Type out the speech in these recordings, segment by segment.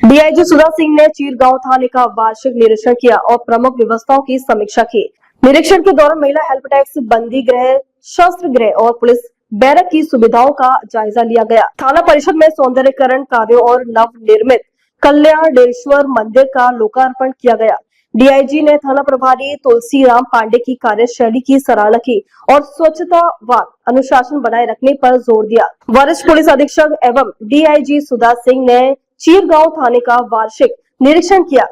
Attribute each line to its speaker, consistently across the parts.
Speaker 1: DIG Sudha Singh ने चीरगांव थाने का वार्षिक निरीक्षण किया और प्रमुख व्यवस्थाओं की समीक्षा की। निरीक्षण के दौरान महिला हेल्प डेस्क, बंदी गृह, शस्त्र गृह और पुलिस बैरक की सुविधाओं का जायजा लिया गया। थाना परिषद में सौंदर्यीकरण कार्यों और नवनिर्मित कल्याणेश्वर मंदिर का लोकार्पण किया गया। डीआईजी ने थाना प्रभारी तुलसीराम पांडे की कार्यशैली की सराहना की और स्वच्छता व अनुशासन बनाए रखने पर जोर दिया। वरिष्ठ पुलिस अधीक्षक एवं डीआईजी सुधा सिंह ने चीरगांव थाने का वार्षिक निरीक्षण किया।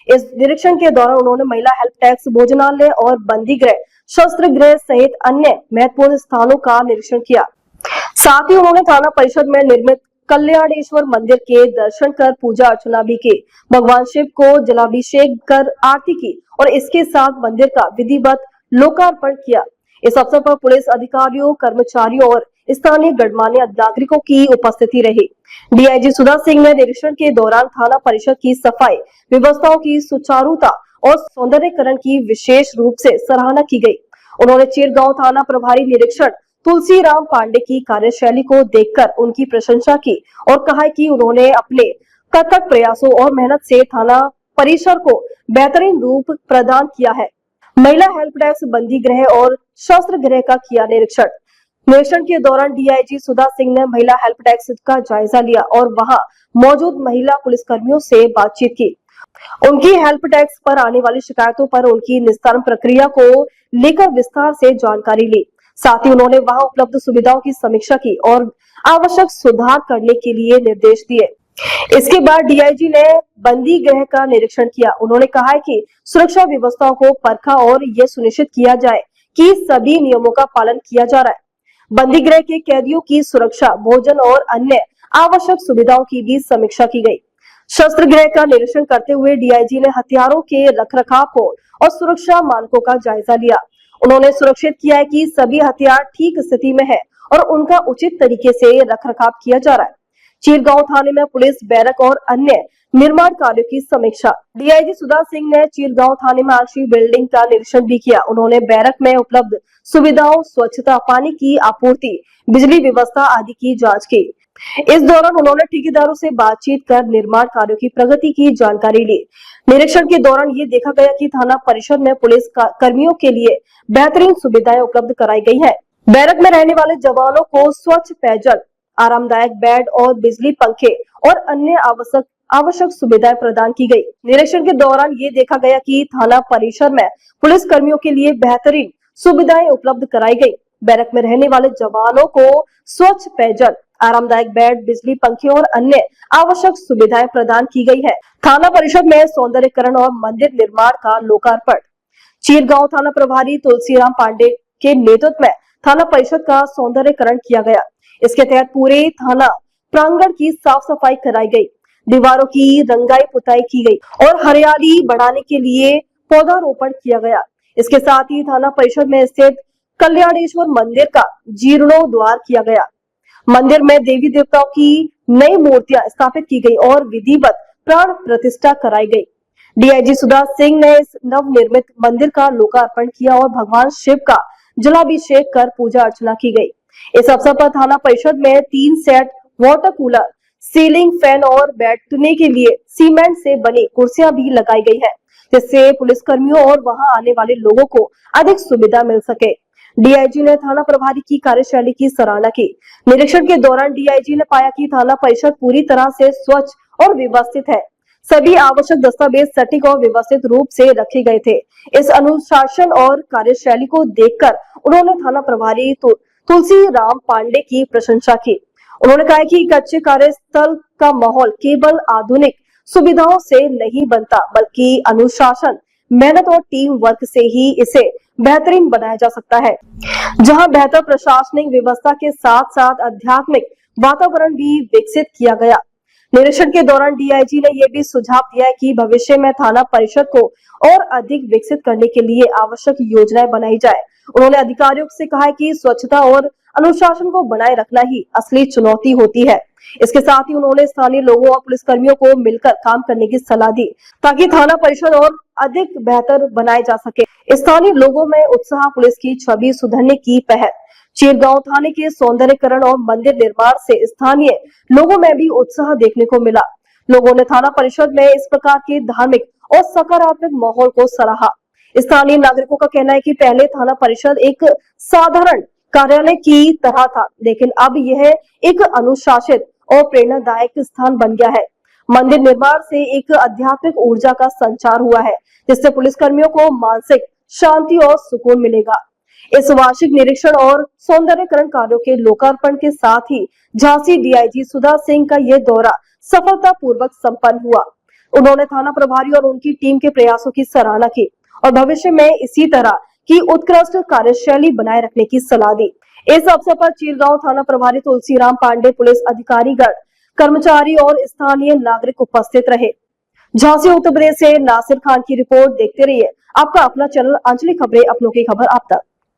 Speaker 1: इस निरीक्षण के दौरान उन्होंने महिला हेल्प डेस्क, भोजनालय और बंदी गृह, शस्त्र गृह सहित अन्य महत्वपूर्ण स्थानों का निरीक्षण किया। साथ ही उन्होंने थाना परिषद में निर्मित कल्याणेश्वर मंदिर के दर्शन कर पूजा अर्चना भी की। भगवान शिव को जलाभिषेक कर आरती की और इसके साथ मंदिर का विधिवत लोकार्पण किया। इस अवसर पर पुलिस अधिकारियों, कर्मचारियों और स्थानीय गणमान्य नागरिकों की उपस्थिति रही। डीआईजी सुधा सिंह ने निरीक्षण के दौरान थाना परिषद की सफाई व्यवस्थाओं की सुचारुता और सौंदर्यीकरण की विशेष रूप से सराहना की गई। उन्होंने चीरगांव थाना प्रभारी निरीक्षक तुलसीराम पांडे की कार्यशैली को देखकर उनकी प्रशंसा की और कहा कि उन्होंने अपने कथक प्रयासों और मेहनत से थाना परिसर को बेहतरीन रूप प्रदान किया है। महिला हेल्प डेस्क, बंदी गृह और शस्त्र गृह का किया निरीक्षण के दौरान डीआईजी सुधा सिंह ने महिला हेल्प डेस्क का जायजा लिया और वहां मौजूद महिला पुलिसकर्मियों से बातचीत की। उनकी हेल्प डेस्क पर आने वाली शिकायतों पर उनकी निस्तारण प्रक्रिया को लेकर विस्तार से जानकारी ली। साथ ही उन्होंने वहां उपलब्ध सुविधाओं की समीक्षा की और आवश्यक सुधार करने के लिए निर्देश दिए। इसके बाद डीआईजी ने बंदी गृह का निरीक्षण किया। उन्होंने कहा कि सुरक्षा व्यवस्थाओं को परखा और यह सुनिश्चित किया जाए कि सभी नियमों का पालन किया जा रहा है। बंदी गृह के कैदियों की सुरक्षा, भोजन और अन्य आवश्यक सुविधाओं की भी समीक्षा की गई। शस्त्र गृह का निरीक्षण करते हुए डीआईजी ने हथियारों के रखरखाव को और सुरक्षा मानकों का जायजा लिया। उन्होंने सुरक्षित किया है कि सभी हथियार ठीक स्थिति में है और उनका उचित तरीके से रखरखाव किया जा रहा है। चीरगांव थाने में पुलिस बैरक और अन्य निर्माण कार्यों की समीक्षा। डीआईजी सुधा सिंह ने चीरगांव थाने में आंशिक बिल्डिंग का निरीक्षण भी किया। उन्होंने बैरक में उपलब्ध सुविधाओं, स्वच्छता, पानी की आपूर्ति, बिजली व्यवस्था आदि की जांच की। इस दौरान उन्होंने ठेकेदारों से बातचीत कर निर्माण कार्यों की प्रगति की जानकारी ली। निरीक्षण के दौरान ये देखा गया कि थाना परिषद में पुलिस कर्मियों के लिए बेहतरीन सुविधाएं उपलब्ध कराई गई है। बैरक में रहने वाले जवानों को स्वच्छ पेयजल, आरामदायक बेड और बिजली, पंखे और अन्य आवश्यक सुविधाएं प्रदान की गई। निरीक्षण के दौरान ये देखा गया कि थाना परिसर में पुलिस कर्मियों के लिए बेहतरीन सुविधाएं उपलब्ध कराई गई। बैरक में रहने वाले जवानों को स्वच्छ पेयजल, आरामदायक बेड, बिजली, पंखे और अन्य आवश्यक सुविधाएं प्रदान की गई है। थाना परिषद में सौंदर्यीकरण और मंदिर निर्माण का लोकार्पण। चीरगांव थाना प्रभारी तुलसीराम पांडे के नेतृत्व में थाना परिषद का सौंदर्यीकरण किया गया। इसके तहत पूरे थाना प्रांगण की साफ सफाई कराई गई, दीवारों की रंगाई पुताई की गई और हरियाली बढ़ाने के लिए पौधारोपण किया गया। इसके साथ ही थाना परिषद में स्थित कल्याणेश्वर मंदिर का जीर्णोद्धार किया गया। मंदिर में देवी देवताओं की नई मूर्तियां स्थापित की गई और विधिवत प्राण प्रतिष्ठा कराई गई। डीआईजी सुधा सिंह ने इस नवनिर्मित मंदिर का लोकार्पण किया और भगवान शिव का जलाभिषेक कर पूजा अर्चना की गई। इस अवसर पर थाना परिषद में 3 set water cooler, ceiling fan और बैठने के लिए सीमेंट से बनी कुर्सियां भी लगाई गई है, जिससे पुलिसकर्मियों और वहां आने वाले लोगों को अधिक सुविधा मिल सके। डीआईजी ने थाना प्रभारी की कार्यशैली की सराहना की। निरीक्षण के दौरान डीआईजी ने पाया कि थाना परिषद पूरी तरह से स्वच्छ और व्यवस्थित है। सभी आवश्यक दस्तावेज सटीक और व्यवस्थित रूप से रखे गए थे। इस अनुशासन और कार्यशैली को देखकर उन्होंने थाना प्रभारी तुलसीराम पांडे की प्रशंसा की। उन्होंने कहा कि कच्चे कार्यस्थल का माहौल केवल आधुनिक सुविधाओं से नहीं बनता, बल्कि अनुशासन, मेहनत और टीम वर्क से ही इसे बेहतरीन बनाया जा सकता है, जहां बेहतर प्रशासनिक व्यवस्था के साथ साथ आध्यात्मिक वातावरण भी विकसित किया गया। निरीक्षण के दौरान डीआईजी ने यह भी सुझाव दिया है कि भविष्य में थाना परिषद को और अधिक विकसित करने के लिए आवश्यक योजनाएं बनाई जाए। उन्होंने अधिकारियों से कहा कि स्वच्छता और अनुशासन को बनाए रखना ही असली चुनौती होती है। इसके साथ ही उन्होंने स्थानीय लोगों और पुलिसकर्मियों को मिलकर काम करने की सलाह दी, ताकि थाना परिषद और अधिक बेहतर बनाए जा सके। स्थानीय लोगों में उत्साह, पुलिस की छवि सुधरने की पहल। चीरगांव थाने के सौंदर्यीकरण और मंदिर निर्माण से स्थानीय लोगों में भी उत्साह देखने को मिला। लोगों ने थाना परिषद में इस प्रकार के धार्मिक और सकारात्मक माहौल को सराहा। स्थानीय नागरिकों का कहना है कि पहले थाना परिषद एक साधारण कार्यालय की तरह था, लेकिन अब यह एक अनुशासित और प्रेरणादायक स्थान बन गया है। मंदिर निर्माण से एक आध्यात्मिक ऊर्जा का संचार हुआ है, जिससे पुलिसकर्मियों को मानसिक शांति और सुकून मिलेगा। इस वार्षिक निरीक्षण और सौंदर्यकरण कार्यों के लोकार्पण के साथ ही झांसी डीआईजी सुधा सिंह का यह दौरा सफलतापूर्वक संपन्न हुआ। उन्होंने थाना प्रभारी और उनकी टीम के प्रयासों की सराहना की और भविष्य में इसी तरह की उत्कृष्ट कार्यशैली बनाए रखने की सलाह दी। इस अवसर पर चीरगांव थाना प्रभारी तुलसीराम पांडे, पुलिस अधिकारीगण, कर्मचारी और स्थानीय नागरिक उपस्थित रहे। झांसी उत्तर प्रदेश से नासिर खान की रिपोर्ट। देखते रहिए आपका अपना चैनल अंजलि खबरें, अपनों की खबर आप तक।